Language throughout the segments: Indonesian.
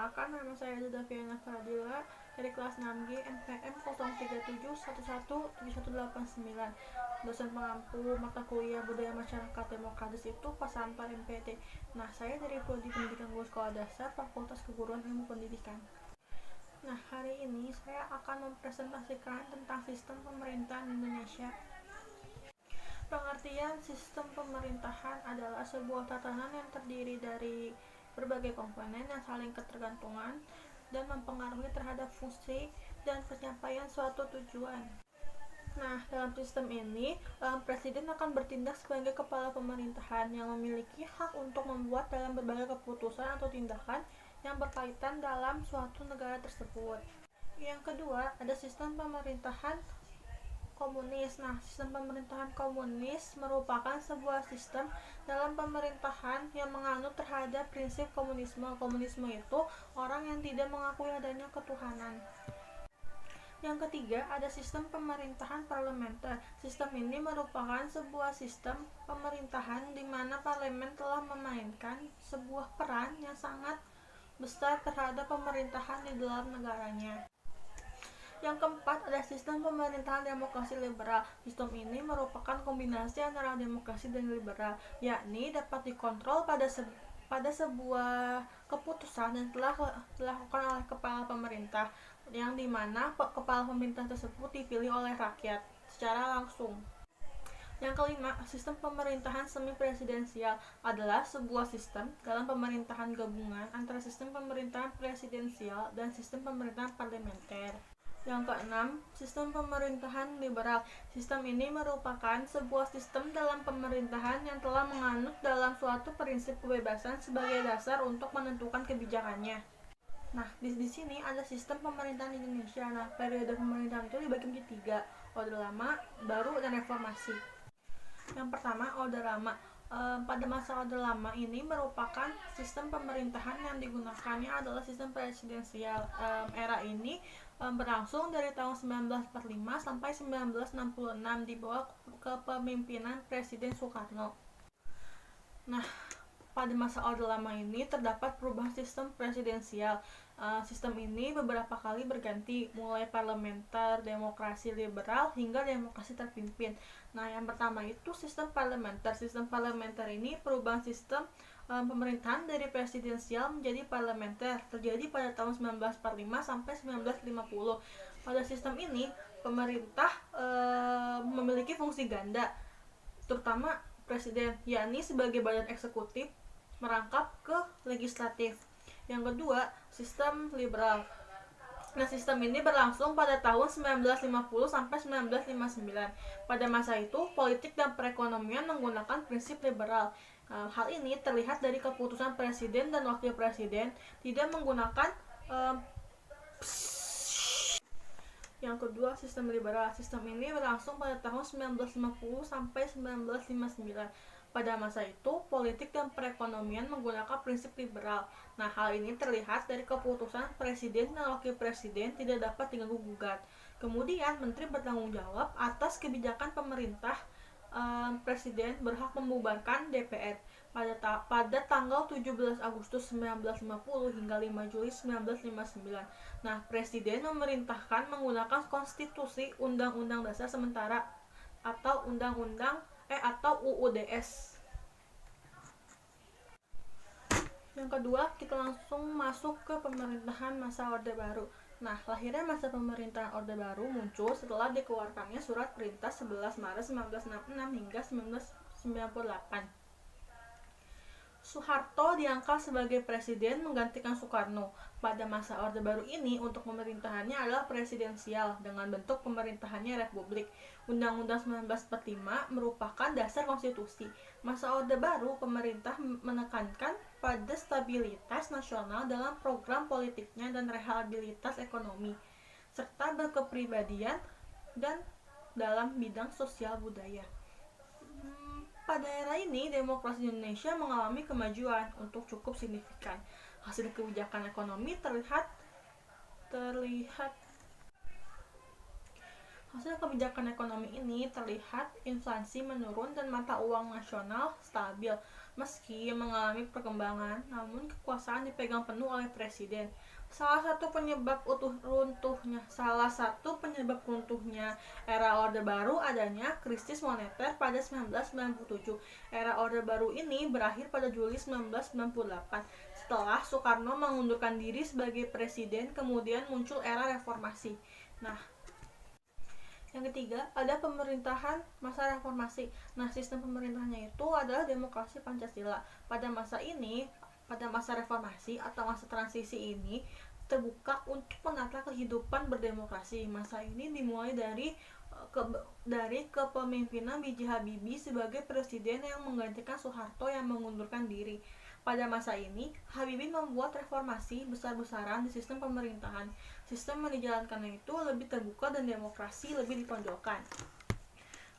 Perkenalkan, nama saya Daviana Fadila dari kelas 6G NPM 03711717189, dosen pengampu mata kuliah Budaya Masyarakat Demokratis itu Pasanto MPT. Nah, saya dari Prodi Pendidikan Guru Sekolah Dasar Fakultas Keguruan Ilmu Pendidikan. Nah, hari ini saya akan mempresentasikan tentang sistem pemerintahan Indonesia. Pengertian sistem pemerintahan adalah sebuah tatanan yang terdiri dari berbagai komponen yang saling ketergantungan dan mempengaruhi terhadap fungsi dan pencapaian suatu tujuan. Nah, dalam sistem ini, presiden akan bertindak sebagai kepala pemerintahan yang memiliki hak untuk membuat dalam berbagai keputusan atau tindakan yang berkaitan dalam suatu negara tersebut. Yang kedua, ada sistem pemerintahan komunis. Nah, sistem pemerintahan komunis merupakan sebuah sistem dalam pemerintahan yang menganut terhadap prinsip komunisme. Komunisme itu orang yang tidak mengakui adanya ketuhanan. Yang ketiga, ada sistem pemerintahan parlementer. Sistem ini merupakan sebuah sistem pemerintahan di mana parlemen telah memainkan sebuah peran yang sangat besar terhadap pemerintahan di dalam negaranya. Yang keempat, ada sistem pemerintahan demokrasi liberal. Sistem ini merupakan kombinasi antara demokrasi dan liberal, yakni dapat dikontrol pada sebuah keputusan yang telah dilakukan oleh kepala pemerintah, yang dimana kepala pemerintah tersebut dipilih oleh rakyat secara langsung. Yang kelima, sistem pemerintahan semi presidensial adalah sebuah sistem dalam pemerintahan gabungan antara sistem pemerintahan presidensial dan sistem pemerintahan parlementer. Yang keenam, sistem pemerintahan liberal. Sistem ini merupakan sebuah sistem dalam pemerintahan yang telah menganut dalam suatu prinsip kebebasan sebagai dasar untuk menentukan kebijakannya. Nah, di sini ada sistem pemerintahan Indonesia. Nah, periode pemerintahan itu dibagi menjadi 3, Orde Lama, Baru, dan Reformasi. Yang pertama, Orde Lama. Pada masa Orde Lama ini merupakan sistem pemerintahan yang digunakannya adalah sistem presidensial. Era ini berlangsung dari tahun 1945 sampai 1966 di bawah kepemimpinan Presiden Soekarno. Nah, pada masa Orde Lama ini terdapat perubahan sistem presidensial. Sistem ini beberapa kali berganti, mulai parlementer, demokrasi liberal, hingga demokrasi terpimpin. Nah, yang pertama itu sistem parlementer. Sistem parlementer ini perubahan sistem pemerintahan dari presidensial menjadi parlementer terjadi pada tahun 1945 sampai 1950. Pada sistem ini, pemerintah memiliki fungsi ganda, terutama presiden, yakni sebagai badan eksekutif merangkap ke legislatif. Yang kedua, sistem liberal. Nah, sistem ini berlangsung pada tahun 1950 sampai 1959. Pada masa itu, politik dan perekonomian menggunakan prinsip liberal. Hal ini terlihat dari keputusan presiden dan wakil presiden tidak menggunakan Yang kedua, sistem liberal. Sistem ini berlangsung pada tahun 1950 sampai 1959. Pada masa itu, politik dan perekonomian menggunakan prinsip liberal. Nah, hal ini terlihat dari keputusan presiden dan wakil presiden tidak dapat diganggu-gugat. Kemudian, menteri bertanggung jawab atas kebijakan pemerintah. Presiden berhak membubarkan DPR pada tanggal 17 Agustus 1950 hingga 5 Juli 1959. Nah, presiden memerintahkan menggunakan konstitusi Undang-Undang Dasar Sementara atau atau UUDS. Yang kedua, kita langsung masuk ke pemerintahan masa Orde Baru. Nah, lahirnya masa pemerintahan Orde Baru muncul setelah dikeluarkannya Surat Perintah 11 Maret 1966 hingga 1998. Soeharto diangkat sebagai presiden menggantikan Soekarno. Pada masa Orde Baru ini, untuk pemerintahannya adalah presidensial dengan bentuk pemerintahannya republik. Undang-Undang 1945 merupakan dasar konstitusi. Masa Orde Baru, pemerintah menekankan pada stabilitas nasional dalam program politiknya dan rehabilitas ekonomi, serta berkepribadian dan dalam bidang sosial budaya. Pada era ini, demokrasi Indonesia mengalami kemajuan untuk cukup signifikan. Hasil kebijakan ekonomi terlihat Hasil kebijakan ekonomi ini terlihat inflasi menurun dan mata uang nasional stabil. Meski mengalami perkembangan, namun kekuasaan dipegang penuh oleh presiden. Salah satu penyebab runtuhnya era Orde Baru adanya krisis moneter pada 1997. Era Orde Baru ini berakhir pada Juli 1998. Setelah Soekarno mengundurkan diri sebagai presiden, kemudian muncul era reformasi. Nah, yang ketiga, ada pemerintahan masa reformasi. Nah, sistem pemerintahannya itu adalah demokrasi Pancasila. Pada masa reformasi atau masa transisi ini, terbuka untuk menata kehidupan berdemokrasi. Masa ini dimulai dari kepemimpinan B.J. Habibie sebagai presiden yang menggantikan Soeharto yang mengundurkan diri. Pada masa ini, Habibie membuat reformasi besar-besaran di sistem pemerintahan. Sistem yang dijalankannya itu lebih terbuka dan demokrasi lebih ditonjolkan.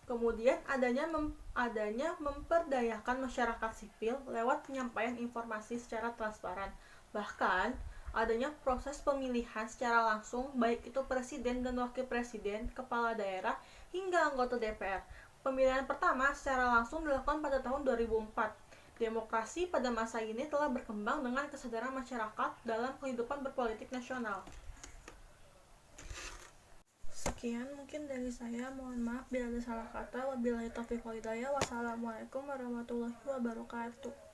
Kemudian adanya memperdayakan masyarakat sipil lewat penyampaian informasi secara transparan. Bahkan adanya proses pemilihan secara langsung baik itu presiden dan wakil presiden, kepala daerah, hingga anggota DPR. Pemilihan pertama secara langsung dilakukan pada tahun 2004. Demokrasi pada masa ini telah berkembang dengan kesadaran masyarakat dalam kehidupan berpolitik nasional. Sekian mungkin dari saya, mohon maaf bila ada salah kata. Wabillahi taufiq wal hidayah. Wassalamualaikum warahmatullahi wabarakatuh.